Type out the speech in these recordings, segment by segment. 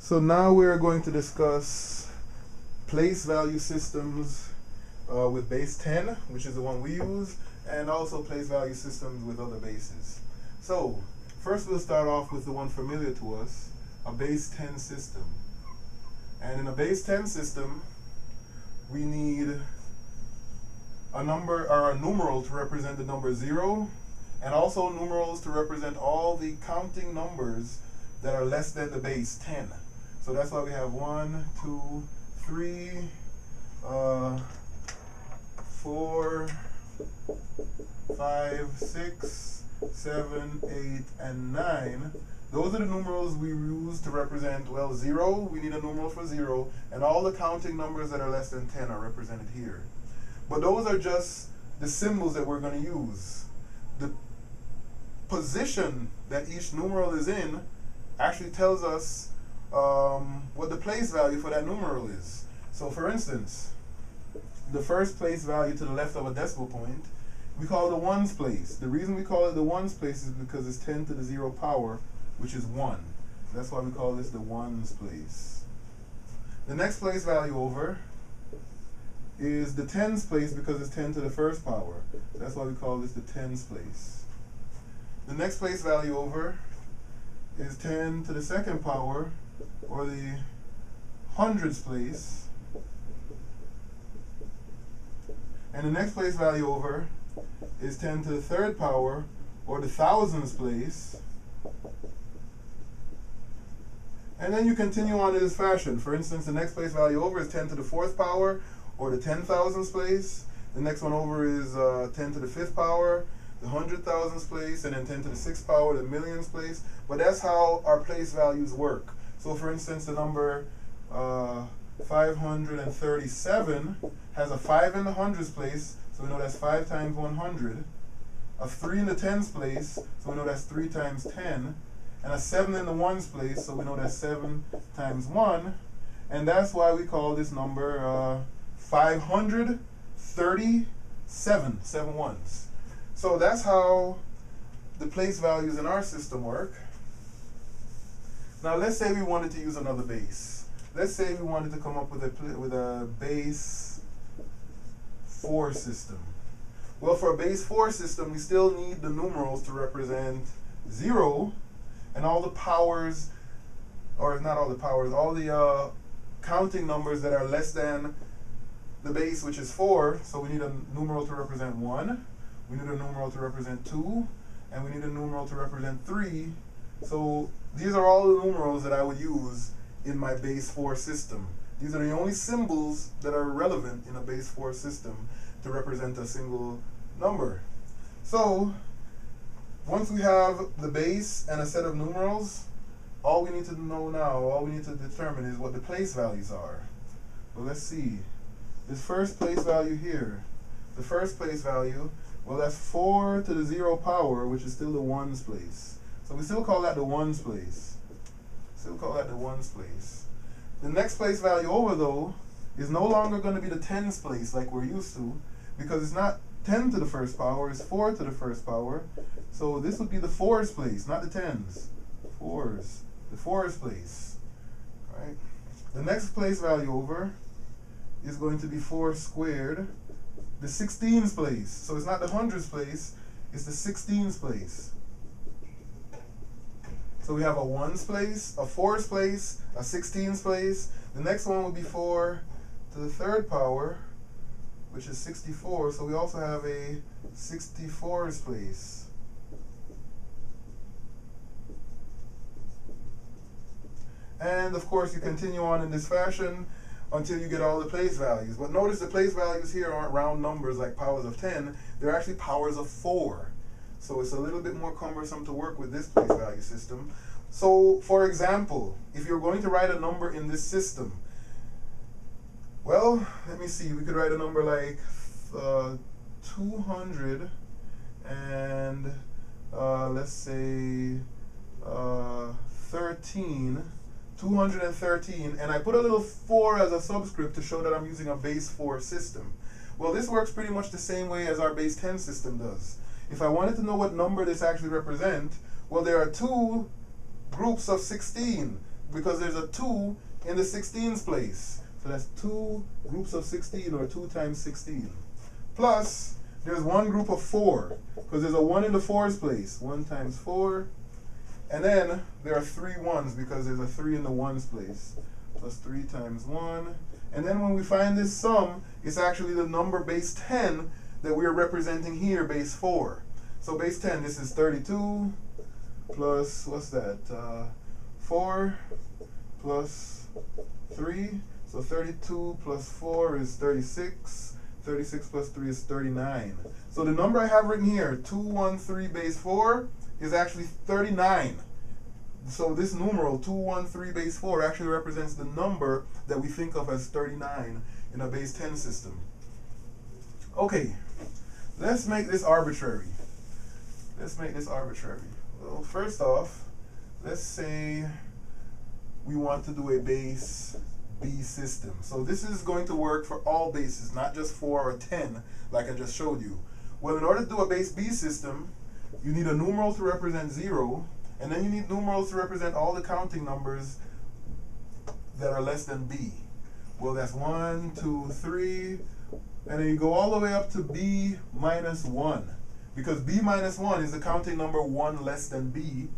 So now we're going to discuss place value systems with base 10, which is the one we use, and also place value systems with other bases. So first we'll start off with the one familiar to us, a base 10 system. And in a base 10 system, we need a number or a numeral to represent the number 0, and also numerals to represent all the counting numbers that are less than the base 10. So that's why we have 1, 2, 3, 4, 5, 6, 7, 8, and 9. Those are the numerals we use to represent, well, 0, we need a numeral for 0, and all the counting numbers that are less than 10 are represented here. But those are just the symbols that we're going to use. The position that each numeral is in actually tells us what the place value for that numeral is. So for instance, the first place value to the left of a decimal point, we call it the ones place. The reason we call it the ones place is because it's 10 to the 0 power, which is 1. That's why we call this the ones place. The next place value over is the tens place because it's 10 to the first power. That's why we call this the tens place. The next place value over is 10 to the second power, or the hundreds place. And the next place value over is 10 to the third power, or the thousands place. And then you continue on in this fashion. For instance, the next place value over is 10 to the fourth power, or the 10,000s place. The next one over is 10 to the fifth power, the 100,000s place, and then 10 to the sixth power, the millions place. But that's how our place values work. So for instance, the number 537 has a 5 in the hundreds place, so we know that's 5 times 100. A 3 in the tens place, so we know that's 3 times 10. And a 7 in the ones place, so we know that's 7 times 1. And that's why we call this number 537, 7 ones. So that's how the place values in our system work. Now let's say we wanted to use another base. Let's say we wanted to come up with a base 4 system. Well, for a base 4 system, we still need the numerals to represent 0, and all the powers, or not all the powers, all the counting numbers that are less than the base, which is 4. So we need a numeral to represent 1, we need a numeral to represent 2, and we need a numeral to represent 3. So these are all the numerals that I would use in my base 4 system. These are the only symbols that are relevant in a base 4 system to represent a single number. So once we have the base and a set of numerals, all we need to know now, all we need to determine is what the place values are. Well, let's see. This first place value here, the first place value, well, that's 4 to the 0 power, which is still the ones place. So we still call that the ones place. Still call that the ones place. The next place value over, though, is no longer going to be the tens place like we're used to, because it's not 10 to the first power, it's 4 to the first power. So this would be the fours place, not the tens. Fours. The fours place. Right? The next place value over is going to be 4 squared. The 16s place. So it's not the hundreds place, it's the 16s place. So we have a ones place, a fours place, a 16s place. The next one would be 4 to the third power, which is 64. So we also have a 64s place. And of course you continue on in this fashion until you get all the place values. But notice the place values here aren't round numbers like powers of 10. They're actually powers of 4. So it's a little bit more cumbersome to work with this place value system. So for example, if you're going to write a number in this system, well, let me see, we could write a number like 200 and let's say 13, 213, and I put a little 4 as a subscript to show that I'm using a base 4 system. Well, this works pretty much the same way as our base 10 system does. If I wanted to know what number this actually represents, well, there are 2 groups of 16. because there's a 2 in the 16's place. So that's 2 groups of 16, or 2 times 16. Plus, there's one group of 4, because there's a 1 in the 4's place. 1 times 4. And then there are 3 1s, because there's a 3 in the 1's place. Plus 3 times 1. And then when we find this sum, it's actually the number base 10 that we're representing here, base 4. So base 10, this is 32 plus, what's that? 4 plus 3. So 32 plus 4 is 36. 36 plus 3 is 39. So the number I have written here, 213 base 4, is actually 39. So this numeral, 213 base 4, actually represents the number that we think of as 39 in a base 10 system. Okay, let's make this arbitrary. Let's make this arbitrary. Well, first off, let's say we want to do a base B system. So this is going to work for all bases, not just 4 or 10, like I just showed you. Well, in order to do a base B system, you need a numeral to represent 0, and then you need numerals to represent all the counting numbers that are less than B. Well, that's 1, 2, 3, and then you go all the way up to B minus 1. Because B minus 1 is the counting number 1 less than B.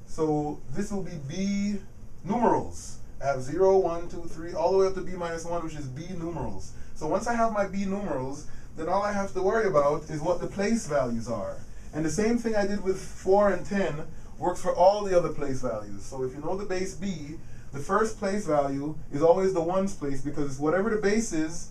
So this will be B numerals. I have 0, 1, 2, 3, all the way up to B minus 1, which is B numerals. So once I have my B numerals, then all I have to worry about is what the place values are. And the same thing I did with 4 and 10 works for all the other place values. So if you know the base B, the first place value is always the 1's place, because whatever the base is,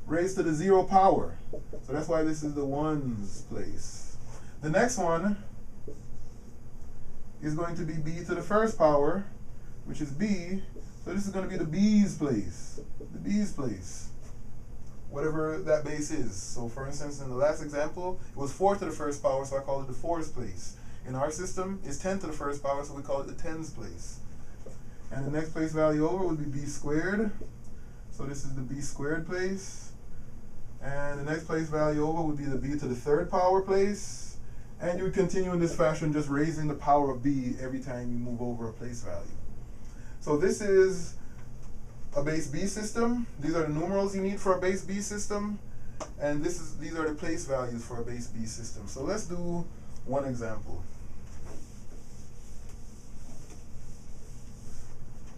raised to the 0 power. So that's why this is the 1's place. The next one is going to be B to the first power, which is B. So this is going to be the B's place. The B's place. Whatever that base is. So for instance, in the last example, it was 4 to the first power, so I call it the 4's place. In our system, it's 10 to the first power, so we call it the 10's place. And the next place value over would be B squared. So this is the B squared place. And the next place value over would be the B to the third power place. And you would continue in this fashion, just raising the power of B every time you move over a place value. So this is a base B system. These are the numerals you need for a base B system. And these are the place values for a base B system. So let's do one example.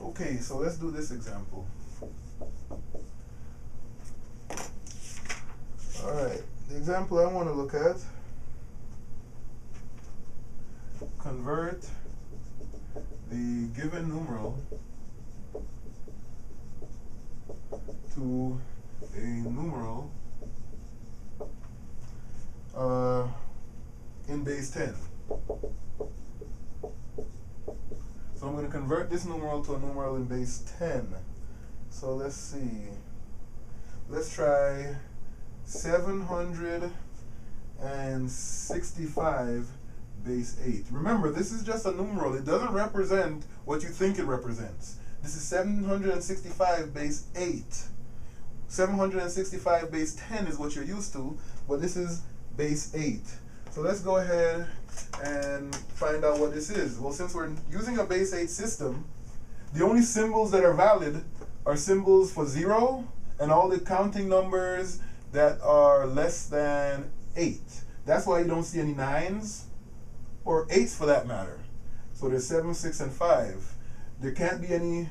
Okay, so let's do this example. Alright, the example I want to look at, convert the given numeral to a numeral in base 10. So I'm going to convert this numeral to a numeral in base 10. So let's see. Let's try 765 base 8. Remember, this is just a numeral. It doesn't represent what you think it represents. This is 765 base 8. 765 base 10 is what you're used to, but this is base 8. So let's go ahead and find out what this is. Well, since we're using a base 8 system, the only symbols that are valid are symbols for 0 and all the counting numbers that are less than 8. That's why you don't see any 9s or 8s for that matter. So there's 7, 6, and 5. There can't be any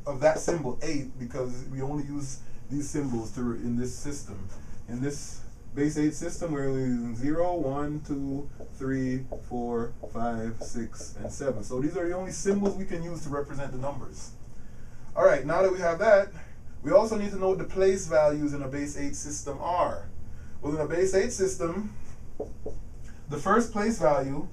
of that symbol 8 because we only use these symbols in this system. In this base 8 system, we're using 0, 1, 2, 3, 4, 5, 6, and 7. So these are the only symbols we can use to represent the numbers. All right, now that we have that, we also need to know what the place values in a base 8 system are. Well, in a base 8 system, the first place value,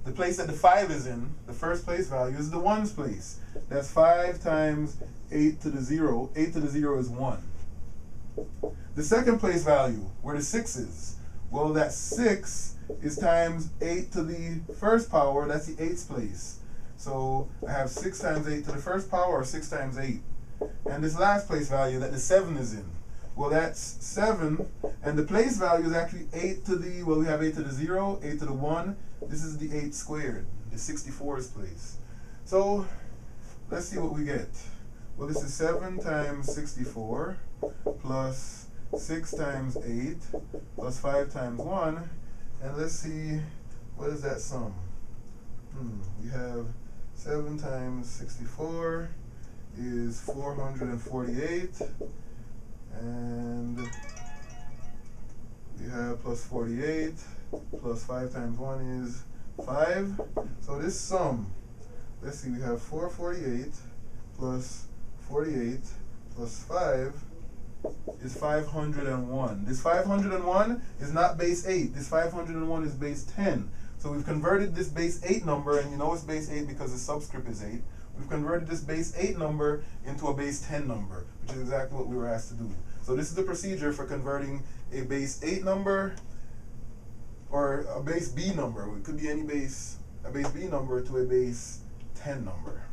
the place that the 5 is in, the first place value is the 1's place. That's 5 times 8 to the 0. 8 to the 0 is 1. The second place value, where the 6 is, well, that 6 is times 8 to the first power. That's the 8's place. So I have 6 times 8 to the first power, or 6 times 8. And this last place value that the 7 is in, well, that's 7, and the place value is actually 8 to the, well, we have 8 to the 0, 8 to the 1. This is the 8 squared, the 64's place. So let's see what we get. Well, this is 7 times 64 plus 6 times 8 plus 5 times 1. And let's see, what is that sum? We have 7 times 64 is 448. And we have plus 48 plus 5 times 1 is 5. So this sum, let's see, we have 448 plus 48 plus 5 is 501. This 501 is not base 8. This 501 is base 10. So we've converted this base 8 number, and you know it's base 8 because the subscript is 8. We've converted this base 8 number into a base 10 number, which is exactly what we were asked to do. So this is the procedure for converting a base 8 number or a base B number. It could be any base, a base B number to a base 10 number.